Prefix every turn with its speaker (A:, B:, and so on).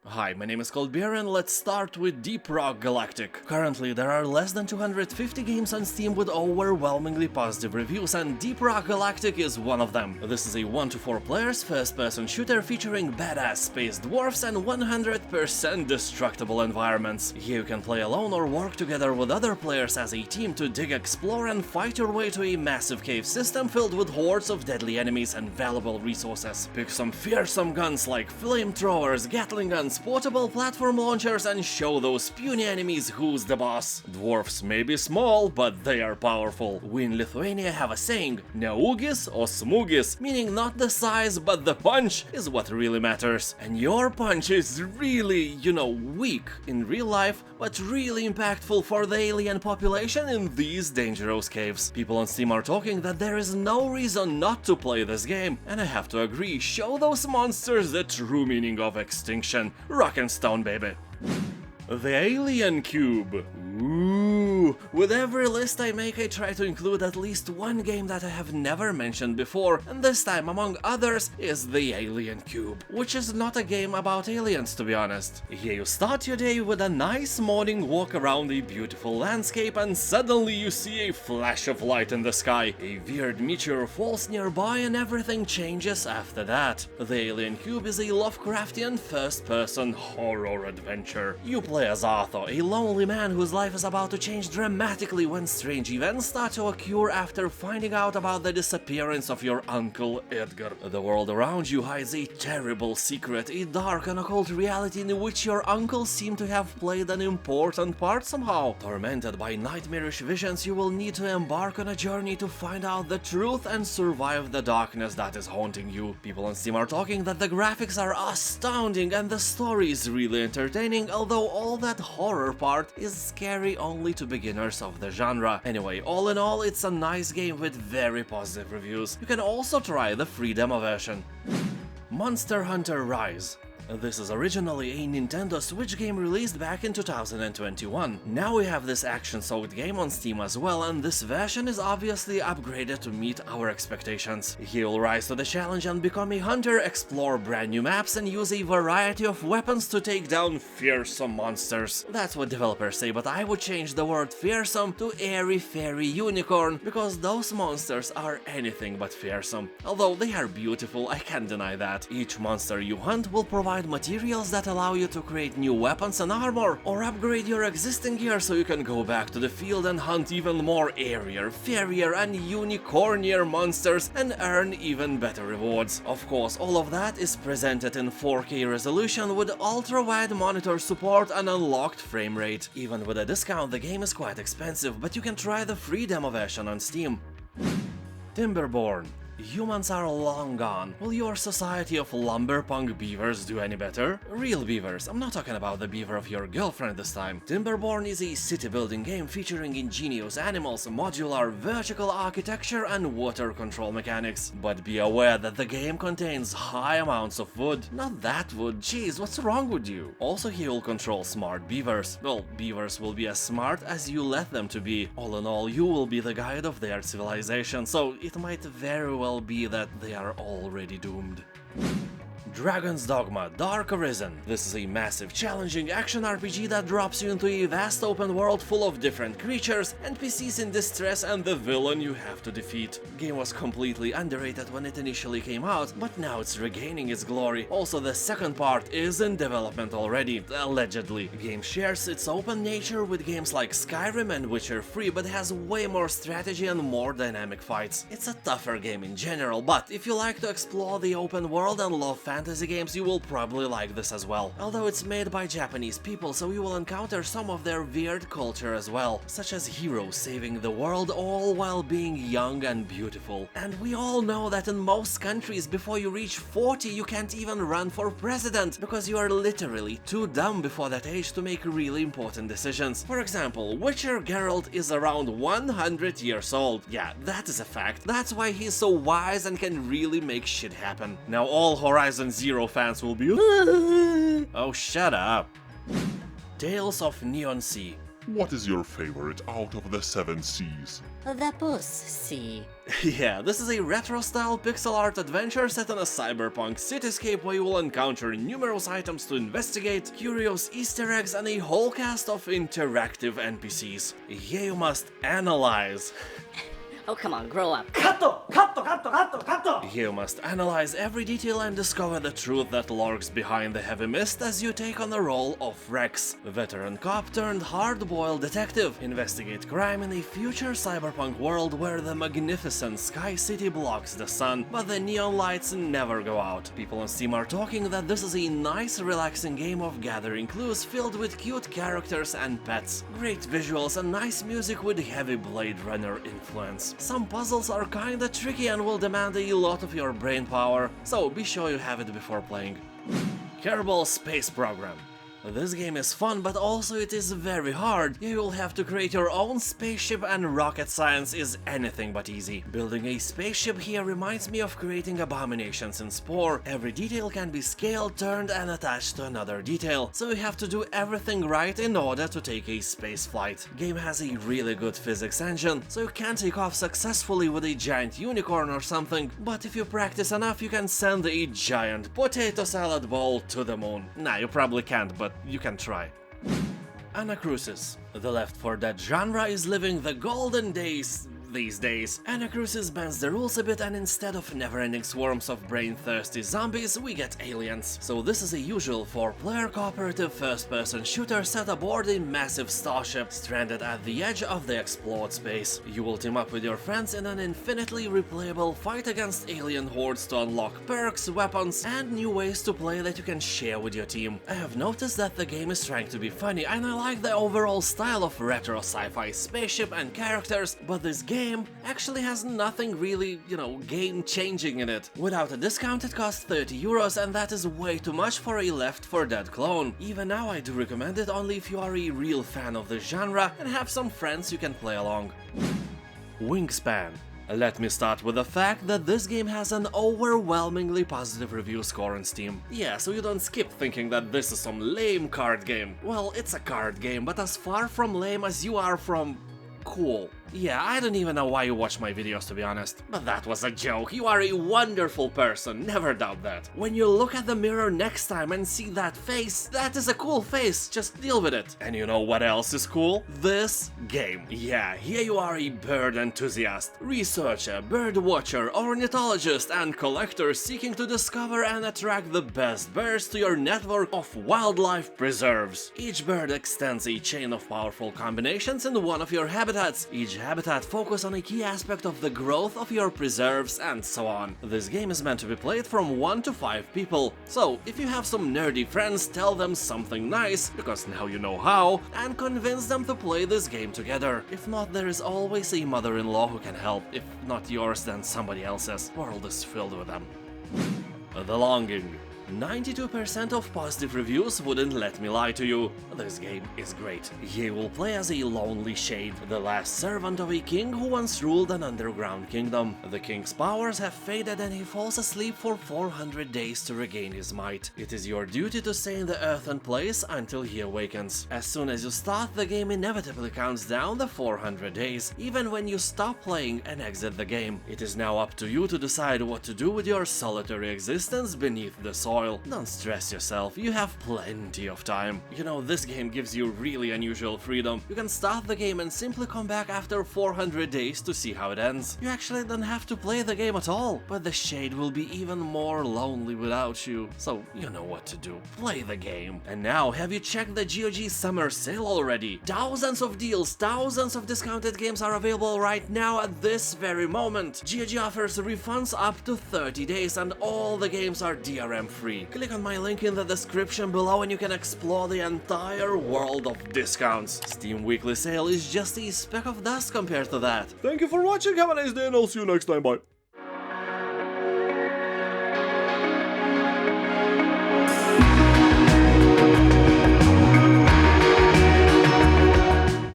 A: Hi, my name is Coldbeer and let's start with Deep Rock Galactic. Currently, there are less than 250 games on Steam with overwhelmingly positive reviews, and Deep Rock Galactic is one of them. This is a 1 to 4 players first-person shooter featuring badass space dwarfs and 100% destructible environments. Here you can play alone or work together with other players as a team to dig, explore, and fight your way to a massive cave system filled with hordes of deadly enemies and valuable resources. Pick some fearsome guns like flamethrowers, Gatling guns, portable platform launchers, and show those puny enemies who's the boss. Dwarfs may be small, but they are powerful. We in Lithuania have a saying, neugis or smugis, meaning not the size but the punch is what really matters. And your punch is really, weak in real life, but really impactful for the alien population in these dangerous caves. People on Steam are talking that there is no reason not to play this game, and I have to agree, show those monsters the true meaning of extinction. Rock and stone, baby. The Alien Cube. Ooh, with every list I make I try to include at least one game that I have never mentioned before, and this time among others is the Alien Cube, which is not a game about aliens to be honest. Here you start your day with a nice morning walk around a beautiful landscape and suddenly you see a flash of light in the sky, a weird meteor falls nearby and everything changes after that. The Alien Cube is a Lovecraftian first-person horror adventure. You play as Arthur, a lonely man whose life is about to change dramatically when strange events start to occur after finding out about the disappearance of your uncle Edgar. The world around you hides a terrible secret, a dark and occult reality in which your uncle seemed to have played an important part somehow. Tormented by nightmarish visions, you will need to embark on a journey to find out the truth and survive the darkness that is haunting you. People on Steam are talking that the graphics are astounding and the story is really entertaining, although all that horror part is scary only to beginners of the genre. Anyway, all in all, it's a nice game with very positive reviews. You can also try the free demo version. Monster Hunter Rise. This is originally a Nintendo Switch game released back in 2021. Now we have this action-soaked game on Steam as well, and this version is obviously upgraded to meet our expectations. He'll rise to the challenge and become a hunter, explore brand new maps, and use a variety of weapons to take down fearsome monsters. That's what developers say, but I would change the word fearsome to airy fairy unicorn, because those monsters are anything but fearsome. Although they are beautiful, I can't deny that. Each monster you hunt will provide materials that allow you to create new weapons and armor, or upgrade your existing gear so you can go back to the field and hunt even more airier, fairier, and unicornier monsters and earn even better rewards. Of course, all of that is presented in 4K resolution with ultra-wide monitor support and unlocked frame rate. Even with a discount, the game is quite expensive, but you can try the free demo version on Steam. Timberborn. Humans are long gone. Will your society of lumberpunk beavers do any better? Real beavers, I'm not talking about the beaver of your girlfriend this time. Timberborn is a city-building game featuring ingenious animals, modular vertical architecture, and water control mechanics. But be aware that the game contains high amounts of wood. Not that wood, jeez, what's wrong with you? Also, he will control smart beavers. Well, beavers will be as smart as you let them to be. All in all, you will be the guide of their civilization, so it might very well be that they are already doomed. Dragon's Dogma Dark Arisen. This is a massive, challenging action RPG that drops you into a vast open world full of different creatures, NPCs in distress, and the villain you have to defeat. The game was completely underrated when it initially came out, but now it's regaining its glory. Also, the second part is in development already, allegedly. The game shares its open nature with games like Skyrim and Witcher 3, but has way more strategy and more dynamic fights. It's a tougher game in general, but if you like to explore the open world and love fantasy games, you will probably like this as well. Although it's made by Japanese people, so you will encounter some of their weird culture as well, such as heroes saving the world all while being young and beautiful. And we all know that in most countries, before you reach 40, you can't even run for president, because you are literally too dumb before that age to make really important decisions. For example, Witcher Geralt is around 100 years old. Yeah, that is a fact. That's why he's so wise and can really make shit happen. Now all Horizon Zero fans will be oh, shut up. Tales of Neon Sea.
B: what is your favorite out of the 7 Cs?
C: The Puss Sea.
A: Yeah, this is a retro-style pixel art adventure set in a cyberpunk cityscape where you will encounter numerous items to investigate, curious Easter eggs, and a whole cast of interactive NPCs. Here you must analyze.
C: Oh, come on, grow up.
A: You must analyze every detail and discover the truth that lurks behind the heavy mist as you take on the role of Rex, veteran cop turned hard-boiled detective. Investigate crime in a future cyberpunk world where the magnificent Sky City blocks the sun, but the neon lights never go out. People on Steam are talking that this is a nice, relaxing game of gathering clues filled with cute characters and pets, great visuals and nice music with heavy Blade Runner influence. Some puzzles are kinda tricky and will demand a lot of your brain power, so be sure you have it before playing. Kerbal Space Program. This game is fun, but also it is very hard. You will have to create your own spaceship, and rocket science is anything but easy. Building a spaceship here reminds me of creating abominations in Spore. Every detail can be scaled, turned, and attached to another detail, so you have to do everything right in order to take a space flight. Game has a really good physics engine, so you can take off successfully with a giant unicorn or something, but if you practice enough you can send a giant potato salad bowl to the moon. Nah, you probably can't, but you can try. Anacrusis. The Left 4 Dead genre is living the golden days these days. Anacrusis bends the rules a bit, and instead of never-ending swarms of brain-thirsty zombies, we get aliens. So this is a usual 4-player cooperative first-person shooter set aboard a massive starship stranded at the edge of the explored space. You will team up with your friends in an infinitely replayable fight against alien hordes to unlock perks, weapons, and new ways to play that you can share with your team. I have noticed that the game is trying to be funny, and I like the overall style of retro sci-fi spaceship and characters, but this game actually has nothing really, game-changing in it. Without a discount it costs €30, and that is way too much for a Left 4 Dead clone. Even now I do recommend it only if you are a real fan of the genre and have some friends you can play along. Wingspan. Let me start with the fact that this game has an overwhelmingly positive review score on Steam. Yeah, so you don't skip thinking that this is some lame card game. Well, it's a card game, but as far from lame as you are from cool. Yeah, I don't even know why you watch my videos, to be honest. But that was a joke. You are a wonderful person, never doubt that. When you look at the mirror next time and see that face, that is a cool face, just deal with it. And you know what else is cool? This game. Yeah, here you are a bird enthusiast, researcher, bird watcher, ornithologist, and collector seeking to discover and attract the best birds to your network of wildlife preserves. Each bird extends a chain of powerful combinations in one of your habitats. Each habitat focus on a key aspect of the growth of your preserves, and so on. This game is meant to be played from 1 to 5 people, so if you have some nerdy friends, tell them something nice, because now you know how, and convince them to play this game together. If not, there is always a mother-in-law who can help. If not yours, then somebody else's. World is filled with them. The Longing. 92% of positive reviews wouldn't let me lie to you. This game is great. You will play as a lonely shade, the last servant of a king who once ruled an underground kingdom. The king's powers have faded and he falls asleep for 400 days to regain his might. It is your duty to stay in the earthen place until he awakens. As soon as you start, the game inevitably counts down the 400 days, even when you stop playing and exit the game. It is now up to you to decide what to do with your solitary existence beneath the soil. Don't stress yourself, you have plenty of time. You know, this game gives you really unusual freedom. You can start the game and simply come back after 400 days to see how it ends. You actually don't have to play the game at all, but the shade will be even more lonely without you. So you know what to do. Play the game. And now, have you checked the GOG summer sale already? Thousands of deals, thousands of discounted games are available right now at this very moment. GOG offers refunds up to 30 days and all the games are DRM free. Click on my link in the description below and you can explore the entire world of discounts. Steam Weekly Sale is just a speck of dust compared to that.
D: Thank you for watching, have a nice day, and I'll see you next time, bye.